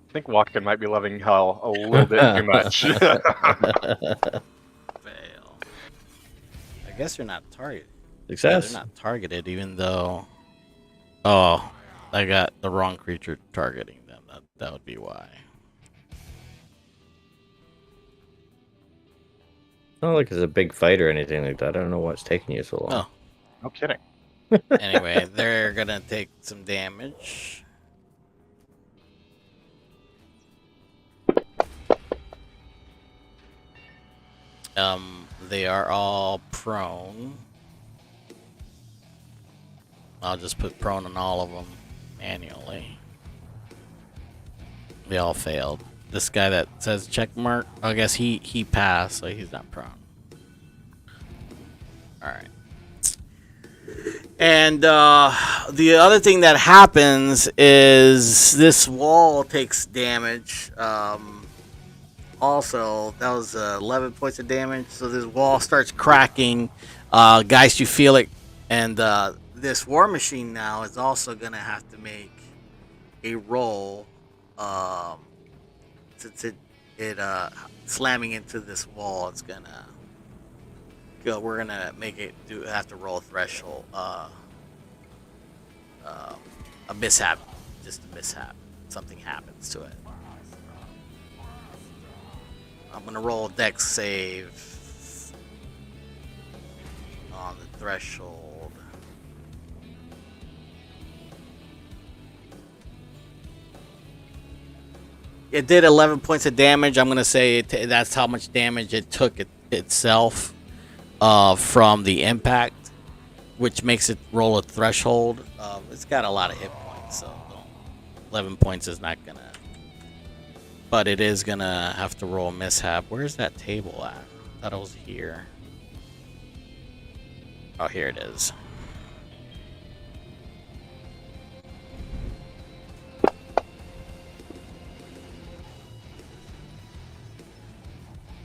I think Watkin might be loving hell a little bit too much. Fail. I guess you're not targeted. Yeah, Success. they're not targeted, even though. Oh, I got the wrong creature targeting them. That would be why. Not like it's a big fight or anything like that. I don't know what's taking you so long. Oh. No kidding. Anyway, they're gonna take some damage. They are all prone. I'll just put prone on all of them manually. They all failed. This guy that says check mark, I guess he passed, so he's not prone. Alright. And the other thing that happens is this wall takes damage. Also, that was 11 points of damage. So this wall starts cracking. Guys, you feel it. And this war machine now is also going to have to make a roll. Since it slamming into this wall, it's going to go. We're going to make it have to roll a threshold. A mishap. Just a mishap. Something happens to it. I'm gonna roll a dex save on the threshold. It did 11 points of damage. I'm gonna say that's how much damage it took itself from the impact, which makes it roll a threshold. It's got a lot of hit points, so 11 points is not gonna. But it is gonna have to roll a mishap. Where's that table at? I thought it was here. Oh, here it is.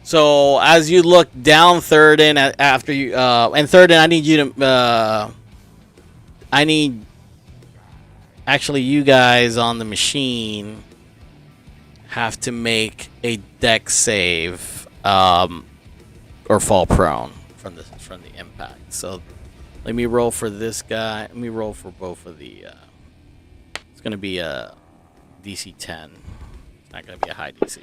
So as you look down Thurden, after you and Thurden, I need you to I need actually you guys on the machine have to make a dex save or fall prone from the impact. So let me roll for this guy. Let me roll for both of the. It's gonna be a DC 10. It's not gonna be a high DC.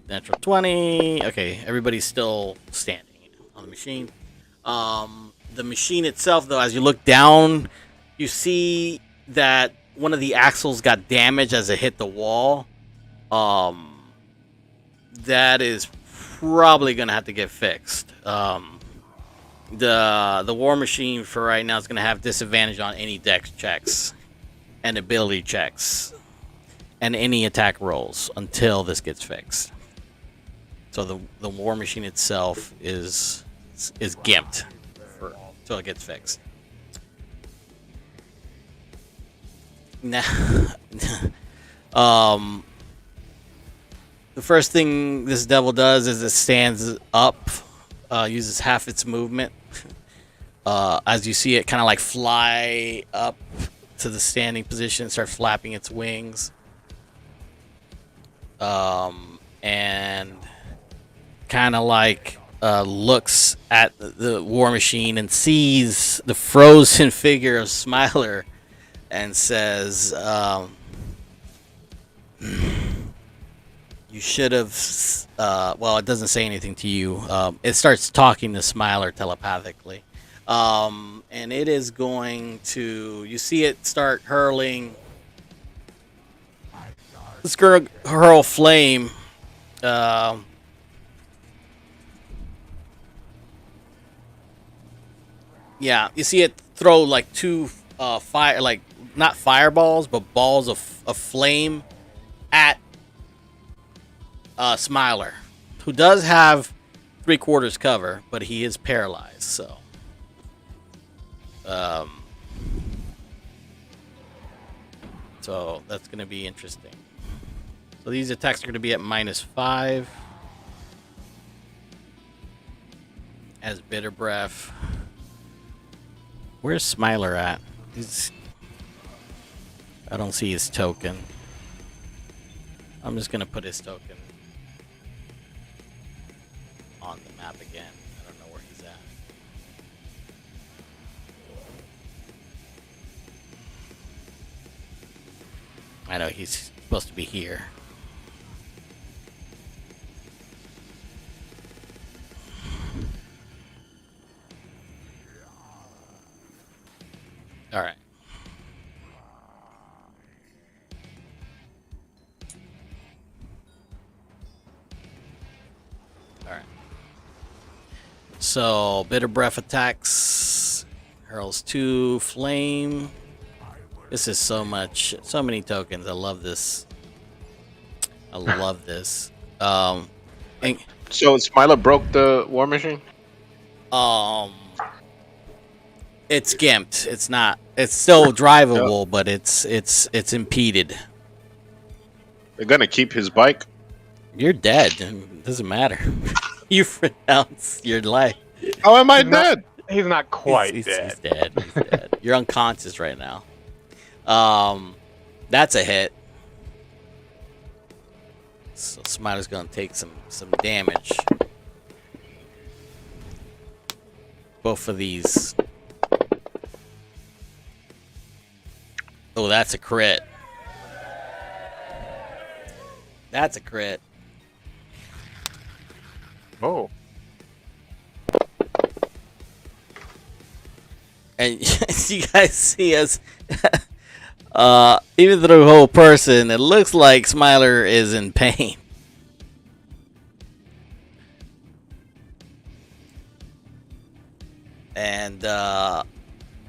Natural 20. Okay, everybody's still standing on the machine. The machine itself, though, as you look down, you see that one of the axles got damaged as it hit the wall. That is probably gonna have to get fixed. The war machine for right now is gonna have disadvantage on any dex checks and ability checks and any attack rolls until this gets fixed. So the war machine itself is gimped until it gets fixed. Now, the first thing this devil does is it stands up, uses half its movement. As you see it kind of like fly up to the standing position, start flapping its wings. And kind of like looks at the war machine and sees the frozen figure of Smiler and says, you should have, well, it doesn't say anything to you. It starts talking to Smiler telepathically. And it is going to, you see it start hurling. It's going to hurl flame. Yeah, you see it throw like two fire, like not fireballs, but balls of flame at Smiler, who does have 3/4 cover, but he is paralyzed. So, so that's going to be interesting. So these attacks are going to be at -5 as Bitter Breath. Where's Smiler at? I don't see his token. I'm just going to put his token on the map again. I don't know where he's at. I know he's supposed to be here. All right. All right. So, Bitter Breath attacks Earls 2, Flame. This is so many tokens. I love this. I love this. And, So Smiler broke the war machine. it's gimped. It's not. It's still drivable, but it's impeded. They're gonna keep his bike. You're dead. It doesn't matter. You pronounce your life. How am I He's not- dead? He's not quite He's dead. He's dead. He's dead. You're unconscious right now. That's a hit. So Smiler's gonna take some damage. Both of these. Oh, that's a crit. That's a crit. Oh. And you guys see us, even through the whole person, it looks like Smiler is in pain. And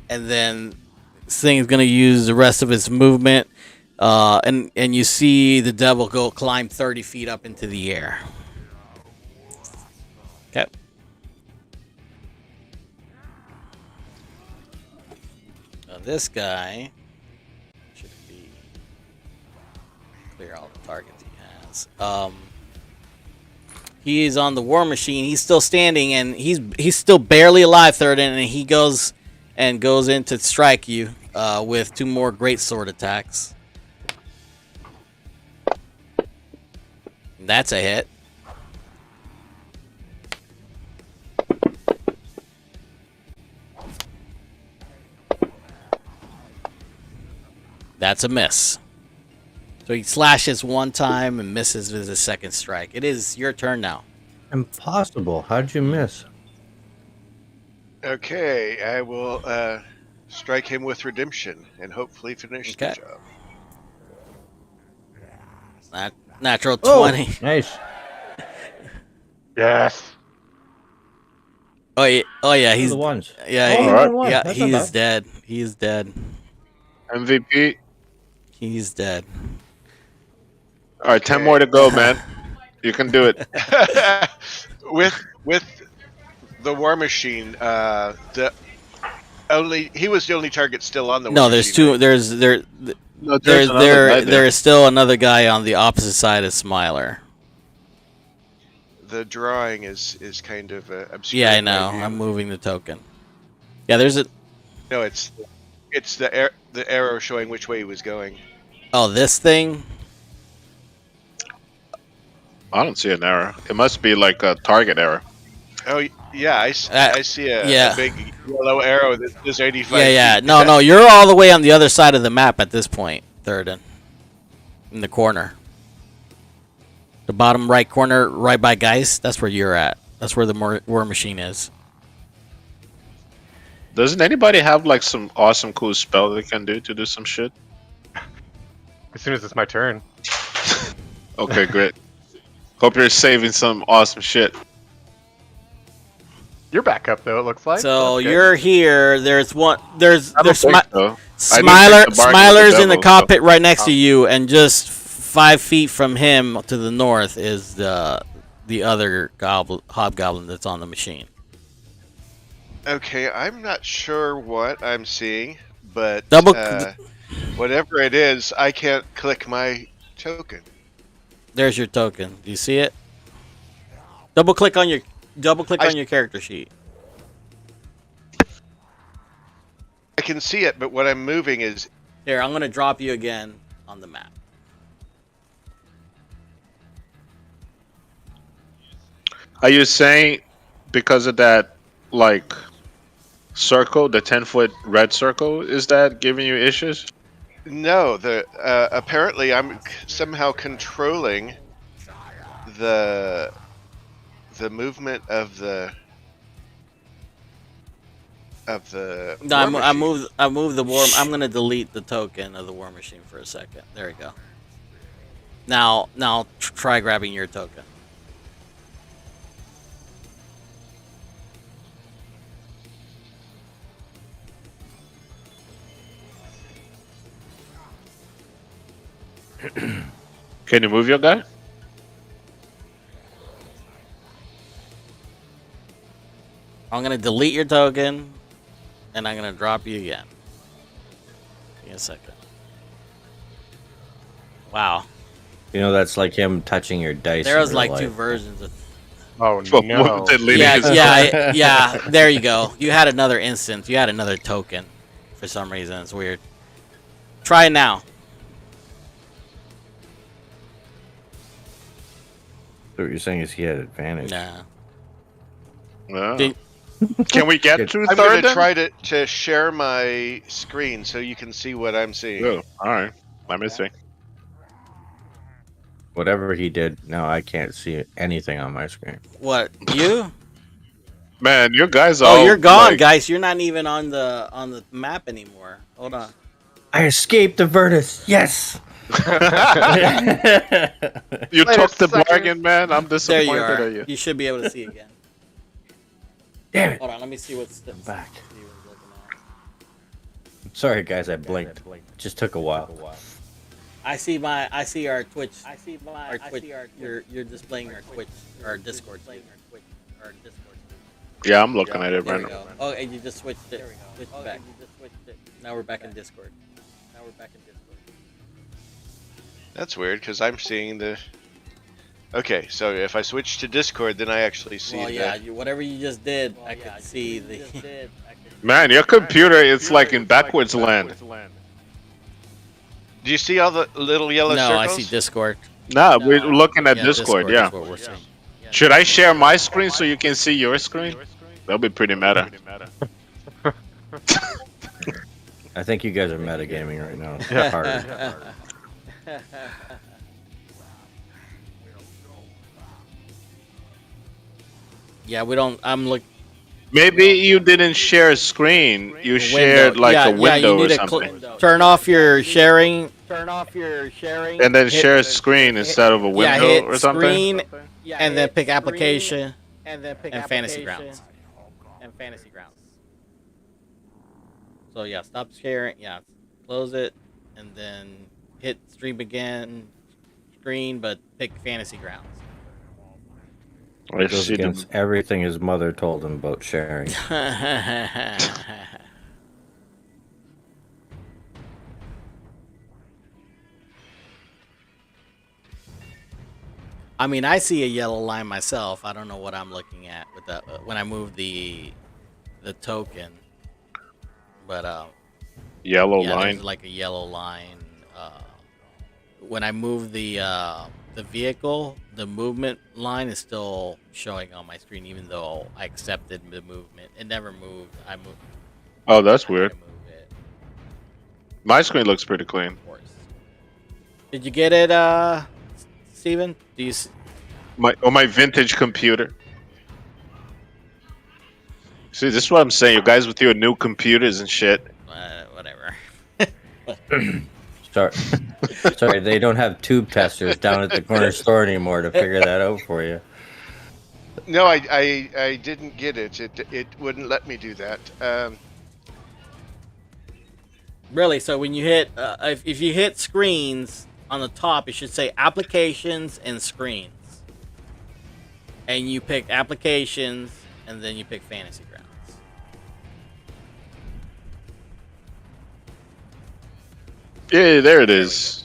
then this thing is gonna use the rest of its movement, and you see the devil climb 30 feet up into the air. Okay. Now this guy should be clear all the targets he has. He is on the war machine. He's still standing, and he's still barely alive, Third, and he goes in to strike you with 2 more great sword attacks. That's a hit. That's a miss. So he slashes 1 time and misses with his second strike. It is your turn now. Impossible. How'd you miss? Okay, I will strike him with redemption and hopefully finish the Okay. job. Natural 20. Nice. Yes. Oh yeah, He's he's the ones. yeah, Oh, he- alright. won. yeah, That's not he's bad. dead. He's dead. MVP. He's dead. All right, 10 more to go, man. You can do it. with the war machine, he was the only target still on the war No, machine. there's 2. right? There's No, there is still another guy on the opposite side of Smiler. The drawing is kind of obscure. Yeah, I in my know. view. I'm moving the token. Yeah, there's a. No, it's the arrow showing which way he was going. Oh, this thing. I don't see an error. It must be like a target error. Oh yeah, I see a big yellow arrow that is 85. Yeah. feet. No. You're all the way on the other side of the map at this point, Thirden. In the corner. The bottom right corner, right by Geist. That's where you're at. That's where the war machine is. Doesn't anybody have like some awesome cool spell they can do to do some shit? As soon as it's my turn. Okay, great. Hope you're saving some awesome shit. You're back up though. It looks like. So That's good. you're here. There's one. There's I don't think so. I Smiler. didn't take the bargain with the Smiler's in the devil, so- cockpit right next to you, and just 5 feet from him to the north is the other hobgoblin that's on the machine. Okay, I'm not sure what I'm seeing, but Double- whatever it is, I can't click my token. There's your token. Do you see it? Double click on your character sheet. I can see it, but what I'm moving is Here, I'm gonna drop you again on the map. Are you saying because of that, like, circle, the 10-foot red circle, is that giving you issues? no. The apparently I'm somehow controlling the movement of the No, war I machine. moved the war. I'm gonna delete the token of the war machine for a second. There we go. Now try grabbing your token. Can you move your guy? I'm gonna delete your token, and I'm gonna drop you again. Give me a second. Wow, You know, that's like him touching your dice. there in was real like life. 2 versions of. Oh For no! deleting Yeah, his- yeah. There you go. You had another instance. You had another token. For some reason, it's weird. Try it now. So what you're saying is he had advantage. Nah. No. Did- Can we get to I'm third? gonna try to share my screen so you can see what I'm seeing. Oh, all right. Let me see. Whatever he did, now I can't see anything on my screen. What you? Man, you guys are. Oh, you're gone, like, guys. You're not even on the map anymore. Hold on. I escaped the Virtus. Yes. You Wait a took the second. bargain, man. I'm There disappointed you at are. you. You should be able to see again. Damn it. Hold on. Let me see what's the back. see what he's looking at. Sorry, guys. I blinked. It just took a while. I see our Twitch. Our Twitch. You're displaying our Twitch, our Discord. Yeah, I'm looking at it There right we now. go. Oh, and you just switched it. Switched back. Now we're back in Discord. That's weird because I'm seeing the. Okay, so if I switch to Discord, then I actually see. Well, yeah. Whatever you just did, I could see the. Man, your computer is like in backwards land. Do you see all the little yellow No, circles? I see Discord. Nah, we're looking at Yeah, Discord, is yeah. what we're seeing. Should I share my screen so you can see your screen? That'll be pretty meta. I think you guys are metagaming right now. Yeah. Hard. Yeah, we don't. I'm looking. Maybe you didn't share a screen. You shared like a window or something. Turn off your sharing. And then hit- share a screen instead of a window Yeah, hit or something. screen, and then pick application and fantasy grounds. So yeah, stop sharing. Yeah, close it, and then hit stream again. Screen, but pick fantasy grounds. I It goes see the- against everything his mother told him about sharing. I mean, I see a yellow line myself. I don't know what I'm looking at with the when I move the token, but yellow yeah, line. there's like a yellow line. When I move the vehicle, the movement line is still showing on my screen, even though I accepted the movement. It never moved. I moved. Oh, that's I weird. had to move it, My screen looks pretty clean. of course. Did you get it, Steven? Do you? My vintage computer. See, this is what I'm saying. You guys with your new computers and shit. Whatever. Sorry, they don't have tube testers down at the corner store anymore to figure that out for you. No, I didn't get it. It wouldn't let me do that. Really? So when you hit, if you hit screens on the top, it should say applications and screens, and you pick applications, and then you pick fantasy grounds. Yeah, there it is.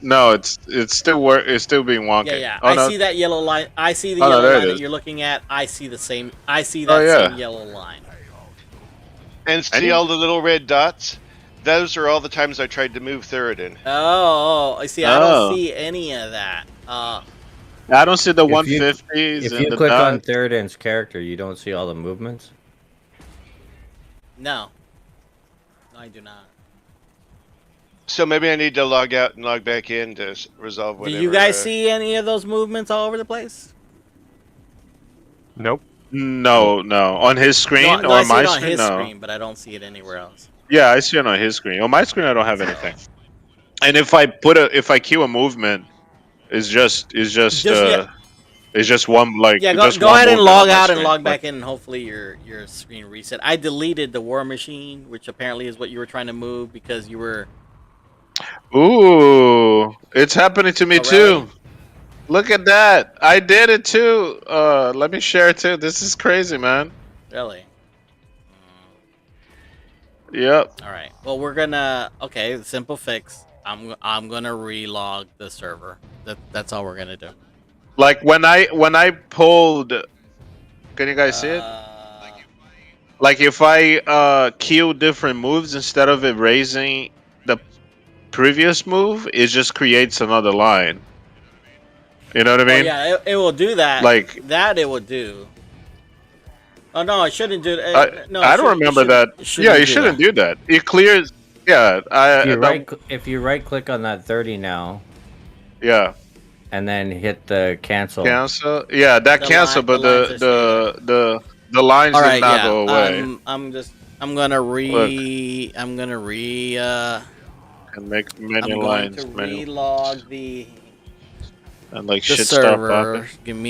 No, it's still it's still being wonky. Yeah, yeah. Oh, I no. see that yellow line. I see the Oh, no, yellow there it line that is. you're looking at. I see the same. I see Oh, that yeah. same yellow line. And see all the little red dots? Those are all the times I tried to move Theoden. Oh, I see. I Oh. don't see any of that. I don't see the If you- 150s If and you the click on dots. Theoden's character, you don't see all the movements. No, I do not. So maybe I need to log out and log back in to resolve Do whatever. you guys see any of those movements all over the place? Nope. No, no. On his screen No, or I see my it on screen? his No. screen, but I don't see it anywhere else. Yeah, I see it on his screen. On my screen, I don't have anything. And if I cue a movement, it's just yeah. it's just one like Yeah, just go one ahead and movement on log my out and screen. log Like, back in, and hopefully your screen reset. I deleted the War Machine, which apparently is what you were trying to move because you were Ooh, it's happening to me Oh, really? too. Look at that. I did it too. Let me share it too. This is crazy, man. Really? Yep. All right. Well, we're gonna. Okay, simple fix. I'm gonna relog the server. That's all we're gonna do. Like when I pulled, can you guys see it? Like if I kill different moves instead of erasing the previous move, it just creates another line. You know what I Oh mean? yeah, it will do that. Like That it will do. Oh no, it shouldn't do. No, I don't remember that. Yeah, you shouldn't do that. It clears. Yeah, If you right click on that 30 now, yeah. and then hit the cancel. Cancel. Yeah, that The cancel, line- but the lines are staying the lines All did right, not yeah. go away. I'm gonna Look, I'm gonna and make many I'm going lines, to many, relog the and like the shit stop popping. server. Give me